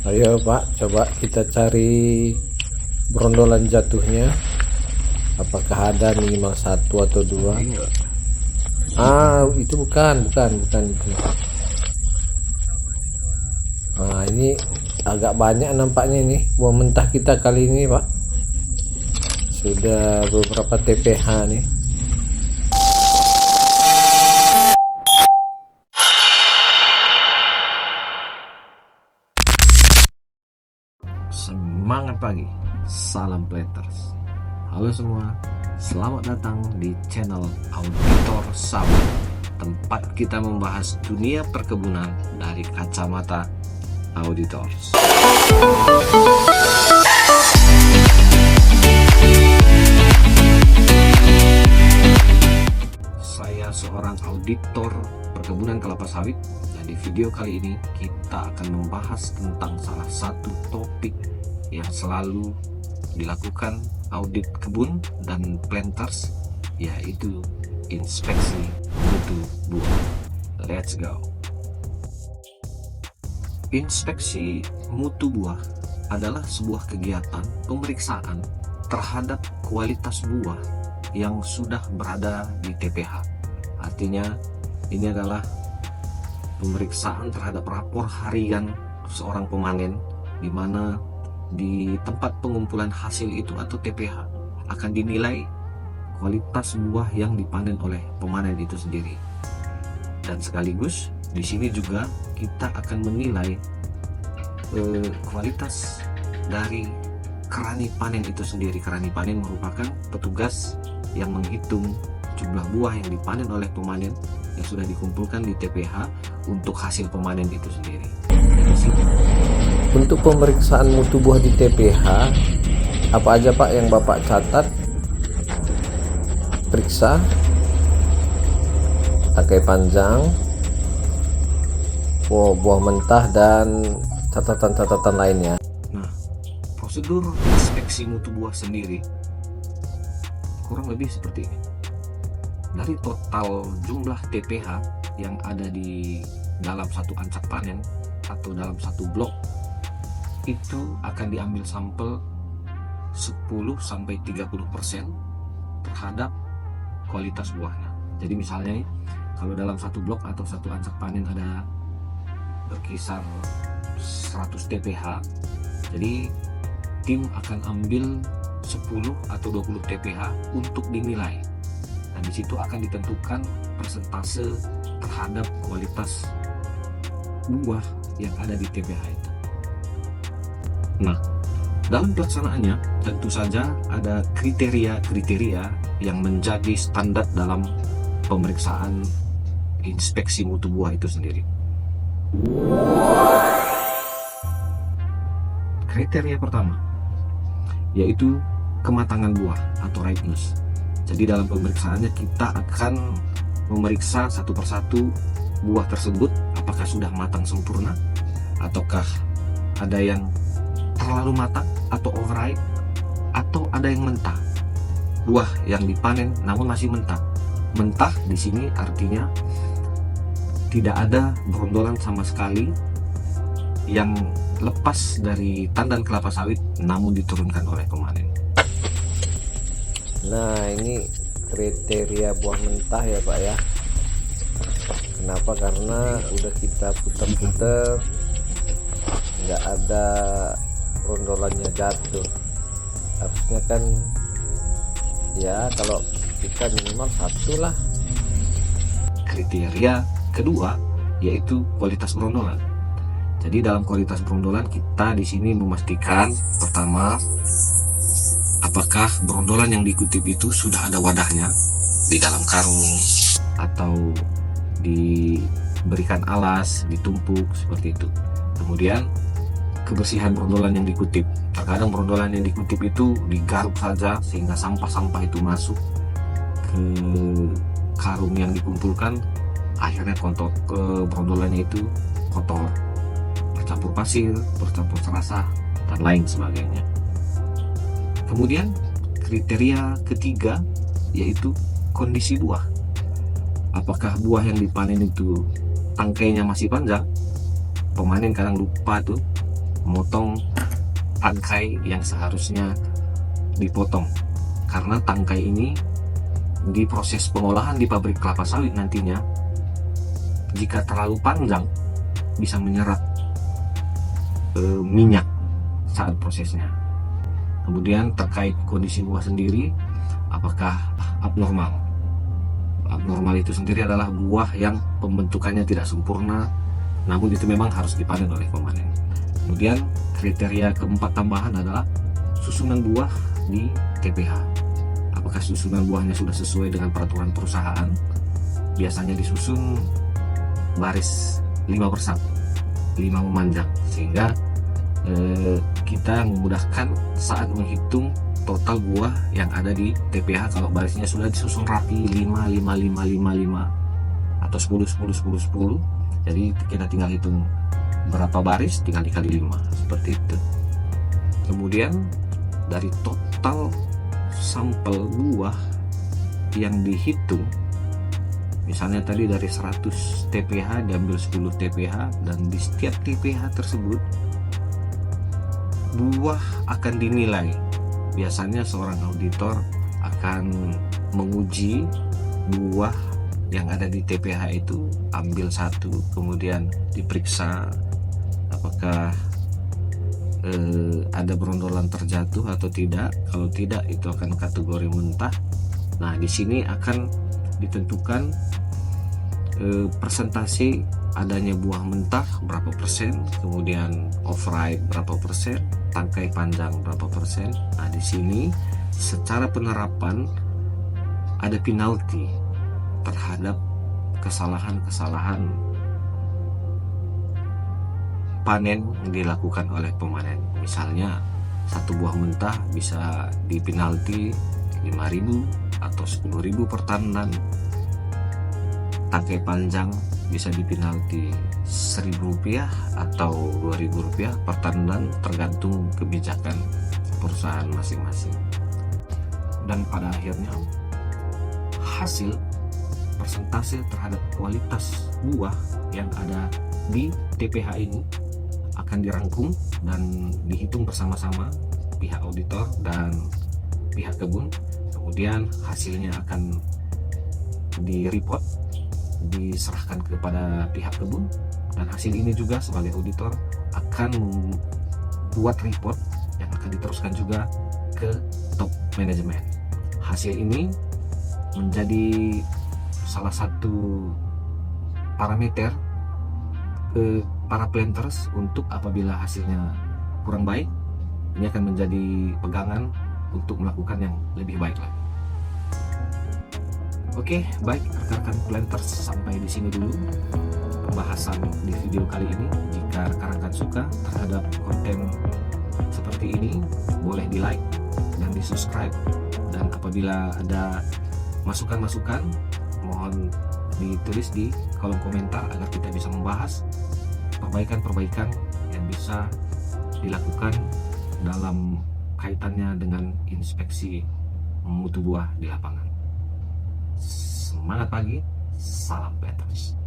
Ayo Pak, coba kita cari brondolan jatuhnya. Apakah ada minimal satu atau dua? Itu bukan itu. Nah, ini agak banyak nampaknya ini buah mentah kita kali ini Pak. Sudah beberapa TPH nih. Semangat pagi, salam planters. Halo semua, selamat datang di channel Auditor Sawit, tempat kita membahas dunia perkebunan dari kacamata auditors. Saya seorang auditor perkebunan kelapa sawit. Di video kali ini kita akan membahas tentang salah satu topik yang selalu dilakukan audit kebun dan planters, yaitu inspeksi mutu buah. Let's go. Inspeksi mutu buah adalah sebuah kegiatan pemeriksaan terhadap kualitas buah yang sudah berada di TPH. Artinya ini adalah pemeriksaan terhadap rapor harian seorang pemanen, di mana di tempat pengumpulan hasil itu atau TPH akan dinilai kualitas buah yang dipanen oleh pemanen itu sendiri. Dan sekaligus di sini juga kita akan menilai kualitas dari kerani panen itu sendiri. Kerani panen merupakan petugas yang menghitung jumlah buah yang dipanen oleh pemanen yang sudah dikumpulkan di TPH untuk hasil pemanen itu sendiri. Untuk pemeriksaan mutu buah di TPH, apa aja Pak yang Bapak catat? Periksa tangkai panjang, buah mentah, dan catatan-catatan lainnya. Nah, prosedur inspeksi mutu buah sendiri kurang lebih seperti ini. Dari total jumlah TPH yang ada di dalam satu ancak panen atau dalam satu blok, itu akan diambil sampel 10-30% terhadap kualitas buahnya. Jadi misalnya kalau dalam satu blok atau satu ancak panen ada berkisar 100 TPH, jadi tim akan ambil 10 atau 20 TPH untuk dinilai. Dan di situ akan ditentukan persentase terhadap kualitas buah yang ada di TPH itu. Nah, dalam pelaksanaannya tentu saja ada kriteria-kriteria yang menjadi standar dalam pemeriksaan inspeksi mutu buah itu sendiri. Kriteria pertama yaitu kematangan buah atau ripeness. Jadi dalam pemeriksaannya kita akan memeriksa satu persatu buah tersebut, apakah sudah matang sempurna, ataukah ada yang terlalu matang atau overripe, atau ada yang mentah. Buah yang dipanen namun masih mentah. Mentah di sini artinya tidak ada brondolan sama sekali yang lepas dari tandan kelapa sawit namun diturunkan oleh pemanen. Nah, ini kriteria buah mentah ya Pak ya. Kenapa? Karena udah kita putar-putar, nggak ada rondolannya jatuh. Harusnya kan ya kalau kita minimal satu lah. Kriteria kedua yaitu kualitas brondolan. Jadi dalam kualitas brondolan kita di sini memastikan pertama, apakah brondolan yang dikutip itu sudah ada wadahnya di dalam karung atau diberikan alas, ditumpuk seperti itu. Kemudian kebersihan brondolan yang dikutip. Terkadang brondolan yang dikutip itu digaruk saja sehingga sampah-sampah itu masuk ke karung yang dikumpulkan, akhirnya brondolannya itu kotor, bercampur pasir, bercampur serasah, dan lain sebagainya. Kemudian kriteria ketiga yaitu kondisi buah. Apakah buah yang dipanen itu tangkainya masih panjang? Pemanen kadang lupa tuh memotong tangkai yang seharusnya dipotong, karena tangkai ini di proses pengolahan di pabrik kelapa sawit nantinya jika terlalu panjang bisa menyerap minyak saat prosesnya. Kemudian terkait kondisi buah sendiri, apakah abnormal? Abnormal itu sendiri adalah buah yang pembentukannya tidak sempurna, namun itu memang harus dipanen oleh pemanen. Kemudian kriteria keempat tambahan adalah susunan buah di TPH. Apakah susunan buahnya sudah sesuai dengan peraturan perusahaan? Biasanya disusun baris 5 persatu, 5 memanjang, sehingga kita memudahkan saat menghitung total buah yang ada di TPH kalau barisnya sudah disusun rapi 5, 5, 5, 5, 5 atau 10, 10, 10, 10. Jadi kita tinggal hitung berapa baris, tinggal dikali 5, seperti itu. Kemudian dari total sampel buah yang dihitung, misalnya tadi dari 100 TPH diambil 10 TPH, dan di setiap TPH tersebut buah akan dinilai. Biasanya seorang auditor akan menguji buah yang ada di TPH itu, ambil satu, kemudian diperiksa apakah ada berondolan terjatuh atau tidak. Kalau tidak, itu akan kategori mentah. Nah, di sini akan ditentukan persentase adanya buah mentah berapa persen, kemudian off-ripe berapa persen, tangkai panjang berapa persen. Nah, di sini secara penerapan ada penalti terhadap kesalahan-kesalahan panen yang dilakukan oleh pemanen. Misalnya satu buah mentah bisa dipenalti 5.000 atau 10.000 per tan, dan tangkai panjang bisa dipinalti Rp1.000 atau Rp2.000 per tan, dan tergantung kebijakan perusahaan masing-masing. Dan pada akhirnya hasil persentase terhadap kualitas buah yang ada di TPH ini akan dirangkum dan dihitung bersama-sama pihak auditor dan pihak kebun. Kemudian hasilnya akan di-report, diserahkan kepada pihak kebun, dan hasil ini juga sebagai auditor akan membuat report yang akan diteruskan juga ke top manajemen. Hasil ini menjadi salah satu parameter ke para planters untuk apabila hasilnya kurang baik, ini akan menjadi pegangan untuk melakukan yang lebih baik lagi. Oke, baik rekan-rekan planters, sampai di sini dulu pembahasan di video kali ini. Jika rekan-rekan suka terhadap konten seperti ini, boleh di like dan di subscribe, dan apabila ada masukan-masukan mohon ditulis di kolom komentar agar kita bisa membahas perbaikan-perbaikan yang bisa dilakukan dalam kaitannya dengan inspeksi mutu buah di lapangan. Semangat pagi, salam planters.